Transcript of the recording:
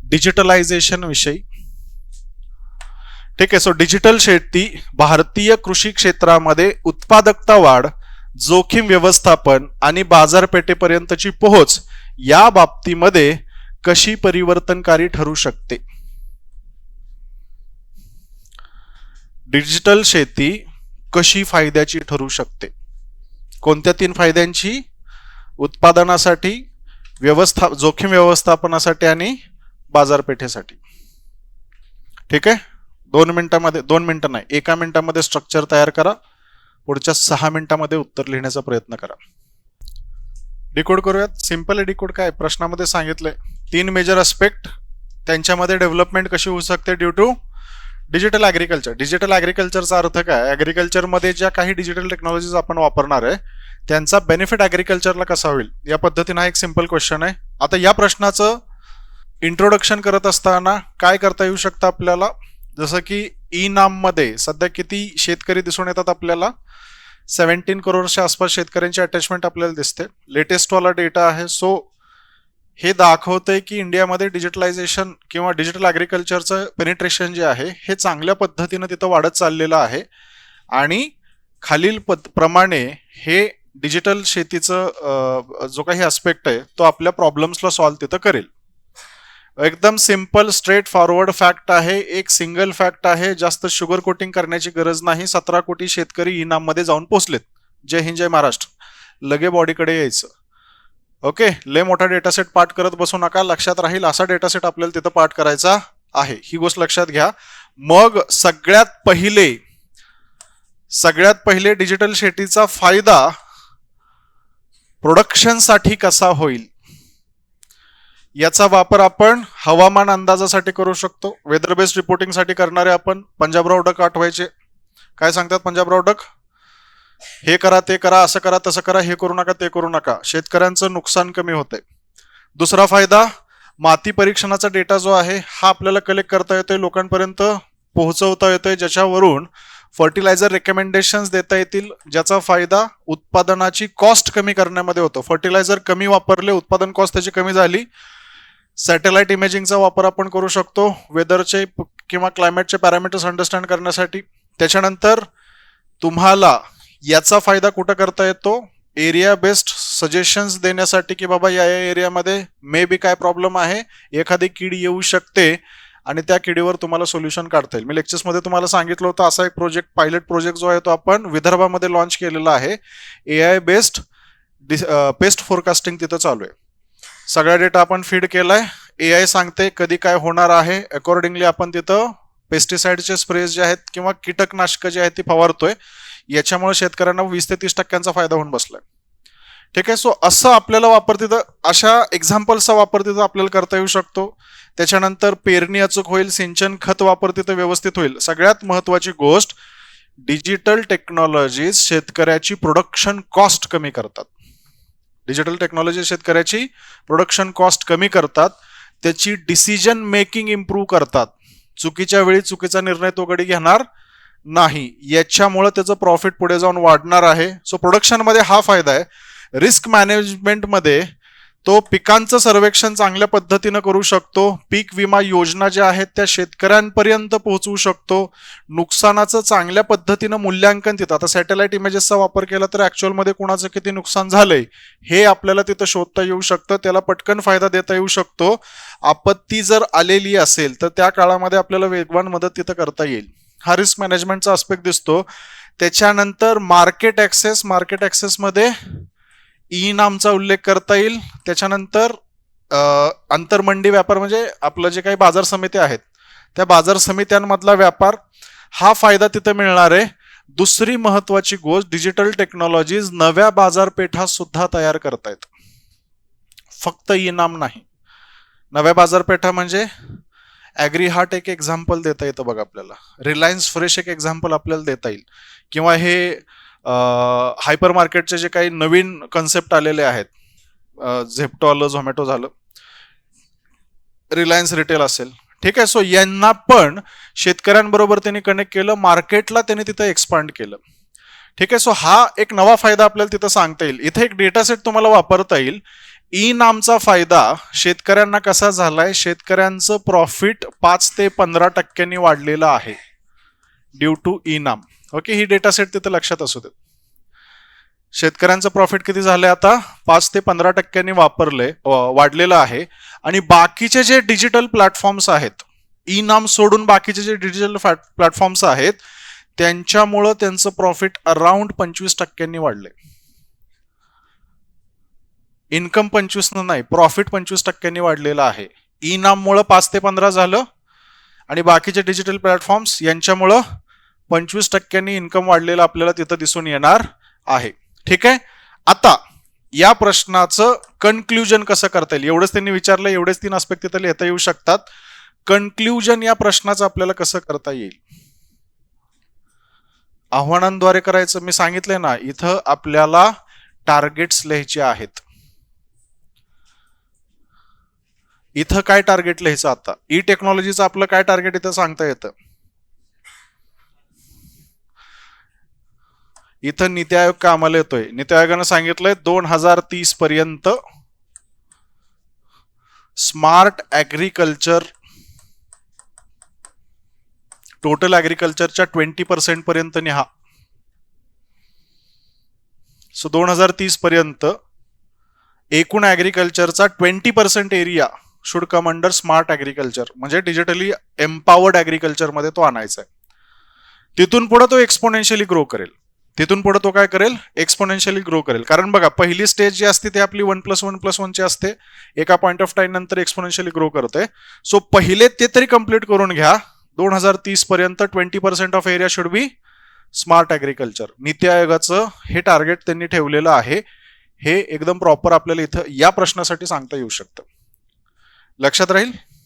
Digitalisation विषयी. ठीक आहे. सो डिजिटल शेती भारतीय कृषी क्षेत्रामध्ये उत्पादकता वाढ, जोखीम व्यवस्थापन आणि बाजारपेठेपर्यंतची पोहोच या बाबतीमध्ये कशी परिवर्तनकारी ठरू शकते. डिजिटल शेती कशी फायद्याची ठरू शकते. कोणत्या 3 फायद्यांची? उत्पादनासाठी, जोखीम व्यवस्थापनासाठी आणि बाजारपेठेसाठी. ठीक आहे. 2 मिनिटांमध्ये, 2 मिनिटं नाही, 1 मिनिटामध्ये स्ट्रक्चर तयार करा. पुढच्या 6 मिनिटांमध्ये उत्तर लिहिण्याचा प्रयत्न करा. डिकोड करूयात. सिंपल आहे डिकोड. काय प्रश्नामध्ये सांगितलंय 3 मेजर अस्पेक्ट, त्यांच्यामध्ये डेव्हलपमेंट कशी होऊ शकते due to digital agriculture. Digital ॲग्रिकल्चरचा अर्थ काय? ॲग्रिकल्चरमध्ये ज्या काही डिजिटल टेक्नॉलॉजीज आपण वापरणार आहे त्यांचा बेनिफिट ॲग्रिकल्चरला कसा होईल या पद्धतीने. हा एक सिंपल क्वेश्चन आहे. आता या प्रश्नाचं इंट्रोडक्शन करत असताना काय करता येऊ शकतं आपल्याला, जसं की ई नाम मध्ये सध्या किती शेतकरी दिसून येतात आपल्याला? 17 करोडच्या आसपास शेतकऱ्यांची अटॅचमेंट आपल्याला दिसते. लेटेस्ट वाला डेटा आहे. सो हे दाखवतंय की इंडियामध्ये डिजिटलायझेशन किंवा डिजिटल ॲग्रिकल्चरचं पेनिट्रेशन जे आहे हे चांगल्या पद्धतीनं तिथं वाढत चाललेलं आहे आणि खालील प्रमाणे हे डिजिटल शेतीचं जो काही अस्पेक्ट आहे तो आपल्या प्रॉब्लेम्सला सॉल्व्ह तिथं करेल. एकदम सिंपल स्ट्रेट फॉरवर्ड फॅक्ट आहे. एक सिंगल फॅक्ट आहे. जास्त शुगर कोटिंग करण्याची गरज नाही. 17 कोटी शेतकरी इनाममध्ये जाऊन पोहोचलेत. जय हिंद, जय महाराष्ट्र. लगे बॉडीकडे यायचं. ओके. लय मोठा डेटासेट पाठ करत बसू नका. लक्षात राहील असा डेटासेट आपल्याला तिथं पाठ करायचा आहे. ही गोष्ट लक्षात घ्या. मग सगळ्यात पहिले डिजिटल शेतीचा फायदा प्रोडक्शनसाठी कसा होईल याचा वापर आपण हवामान अंदाजासाठी करू शकतो. वेदर बेस्ड रिपोर्टिंगसाठी करणारे आपण पंजाबराव डक आठवायचे. काय सांगतात पंजाबराव डक? हे करा, ते करा, असं करा, तसं करा, हे करू नका, ते करू नका. शेतकऱ्यांचं नुकसान कमी होतंय. दुसरा फायदा, माती परीक्षणाचा डेटा जो आहे हा आपल्याला कलेक्ट करता येतोय, लोकांपर्यंत पोहोचवता येतोय, ज्याच्यावरून फर्टिलायझर रेकमेंडेशन्स देता येतील, ज्याचा फायदा उत्पादनाची कॉस्ट कमी करण्यामध्ये होतो. फर्टिलायझर कमी वापरले, उत्पादन कॉस्ट त्याची कमी झाली. सॅटेलाइट इमेजिंगचा वापर आपण करू शकतो वेदरचे किंवा क्लायमेटचे पॅरामीटर्स अंडरस्टँड करण्यासाठी. त्याच्यानंतर तुम्हाला याचा फायदा कुठं करता येतो? एरिया बेस्ड सजेशन्स देण्यासाठी की बाबा या एरियामध्ये मे बी काय प्रॉब्लेम आहे, एखादी कीड येऊ शकते आणि त्या किडीवर तुम्हाला सोल्युशन काढता येईल. मी लेक्चर्समध्ये तुम्हाला सांगितलं होतं असा एक प्रोजेक्ट, पायलट प्रोजेक्ट जो आहे तो आपण विदर्भामध्ये लॉन्च केलेला आहे. AI बेस्ड पेस्ट फोरकास्टिंग तिथं चालू आहे. सगळा डेटा आपण फीड केलाय. AI सांगते कधी काय होणार आहे, अकॉर्डिंगली आपण तिथं पेस्टिसाइडचे स्प्रेज जे आहेत किंवा कीटकनाशकं जे आहेत ती फवारतोय. याच्यामुळे शेतकऱ्यांना 20 ते 30% फायदा होऊन बसलाय. ठीक आहे. सो असं आपल्याला वापर तिथं, अशा एक्झाम्पल्सचा वापर तिथं आपल्याला करता येऊ शकतो. त्याच्यानंतर पेरणी अचूक होईल, सिंचन खत वापर तिथं व्यवस्थित होईल. सगळ्यात महत्वाची गोष्ट, डिजिटल टेक्नॉलॉजीज शेतकऱ्याची प्रोडक्शन कॉस्ट कमी करतात. डिजिटल टेक्नॉलॉजी शेतकऱ्याची प्रोडक्शन कॉस्ट कमी करतात, त्याची डिसिजन मेकिंग इम्प्रूव्ह करतात. चुकीच्या वेळी चुकीचा निर्णय तो गडी घेणार नाही. याच्यामुळे त्याचं प्रॉफिट पुढे जाऊन वाढणार आहे. सो प्रोडक्शनमध्ये हा फायदा आहे. रिस्क मॅनेजमेंटमध्ये तो पिकांचं सर्वेक्षण चांगल्या पद्धतीनं करू शकतो. पीक विमा योजना ज्या आहेत त्या शेतकऱ्यांपर्यंत पोहोचवू शकतो. नुकसानाचं चांगल्या पद्धतीनं मूल्यांकन तिथं, आता सॅटेलाइट इमेजेसचा वापर केला तर ऍक्च्युअलमध्ये कोणाचं किती नुकसान झालंय हे आपल्याला तिथं शोधता येऊ शकतं. त्याला पटकन फायदा देता येऊ शकतो. आपत्ती जर आलेली असेल तर त्या काळामध्ये आपल्याला वेगवान मदत तिथं करता येईल. हा रिस्क मॅनेजमेंटचा आस्पेक्ट दिसतो. त्याच्यानंतर मार्केट ॲक्सेसमध्ये ई नामचा उल्लेख करता येईल. त्याच्यानंतर आंतरमंडी व्यापार म्हणजे आपलं जे काही बाजार समिती आहेत त्या बाजार समित्यांमधला व्यापार, हा फायदा तिथं मिळणार आहे. दुसरी महत्वाची गोष्ट, डिजिटल टेक्नॉलॉजीज नव्या बाजारपेठा सुद्धा तयार करतायत, फक्त ई नाम नाही. नव्या बाजारपेठा म्हणजे ॲग्री हार्ट एक एक्झाम्पल देता येतं बघा आपल्याला. रिलायन्स फ्रेश एक एक्झाम्पल आपल्याला देता येईल. किंवा हे हायपर मार्केटचे जे काही नवीन कन्सेप्ट आलेले आहेत, झेप्टो आलं, झोमॅटो झालं, रिलायन्स रिटेल असेल. ठीक आहे. सो यांना पण शेतकऱ्यांबरोबर त्यांनी कनेक्ट केलं, मार्केटला त्यांनी तिथं एक्सपांड केलं. ठीक आहे. सो हा एक नवा फायदा आपल्याला तिथं सांगता येईल. इथे एक डेटा सेट तुम्हाला वापरता येईल. ई नामचा फायदा शेतकऱ्यांना कसा झालाय, शेतकऱ्यांचं प्रॉफिट 5 ते 15% वाढलेलं आहे ड्यू टू ई नाम. ओके, ही डेटा सेट तिथे लक्षात असू दे. शेतकऱ्यांचं प्रॉफिट किती झालंय आता, 5 ते 15% वाढलेलं आहे. आणि बाकीचे जे डिजिटल प्लॅटफॉर्म्स आहेत, ई नाम सोडून बाकीचे जे डिजिटल प्लॅटफॉर्म्स आहेत, त्यांच्यामुळं त्यांचं प्रॉफिट अराउंड 25% वाढले. इन्कम 25 नाही, प्रॉफिट 25% वाढलेलं आहे. ई नाममुळं 5 ते 15 झालं आणि बाकीचे डिजिटल प्लॅटफॉर्म्स यांच्यामुळं 25% इन्कम वाढलेलं आपल्याला तिथं दिसून येणार आहे. ठीक आहे. आता या प्रश्नाचं कन्क्ल्युजन कसं करता येईल, एवढंच त्यांनी विचारलं, एवढेच 3 आस्पेक्ट तिथं लिहिता येऊ शकतात. कन्क्ल्युजन या प्रश्नाचं आपल्याला कसं करता येईल, आव्हानांद्वारे करायचं. मी सांगितलंय ना, इथं आपल्याला टार्गेट्स लिहायचे आहेत. इथं काय टार्गेट लिहायचं, आता ई टेक्नॉलॉजीचं आपलं काय टार्गेट इथं सांगता येतं. इथं नीती आयोग कामाला येतोय. नीती आयोगानं सांगितलंय 2030 पर्यंत स्मार्ट ऍग्रिकल्चर, टोटल ऍग्रिकल्चरच्या 20% पर्यंत न्या. सो 2030 पर्यंत एकूण ऍग्रिकल्चरचा 20% area should come under smart agriculture, म्हणजे डिजिटली एम्पावर्ड ऍग्रिकल्चर मध्ये तो आणायचा आहे. तिथून पुढे तो एक्सपोनेन्शियली ग्रो करेल. तिथून पुढे तो काय करेल, एक्सपोनेन्शियली ग्रो करेल. कारण बघा, पहिली स्टेज जी असते ती आपली 1+1+1 ची असते. एका पॉईंट ऑफ टाइम नंतर एक्सपोनेन्शियली ग्रो करते. सो पहिले ते तरी कम्प्लीट करून घ्या. 2030 पर्यंत 20% of area should be smart agriculture. Niti आयोगाचं हे टार्गेट त्यांनी ठेवलेलं आहे. हे एकदम प्रॉपर आपल्याला इथं या प्रश्नासाठी सांगता येऊ शकतं. लक्षात राहील.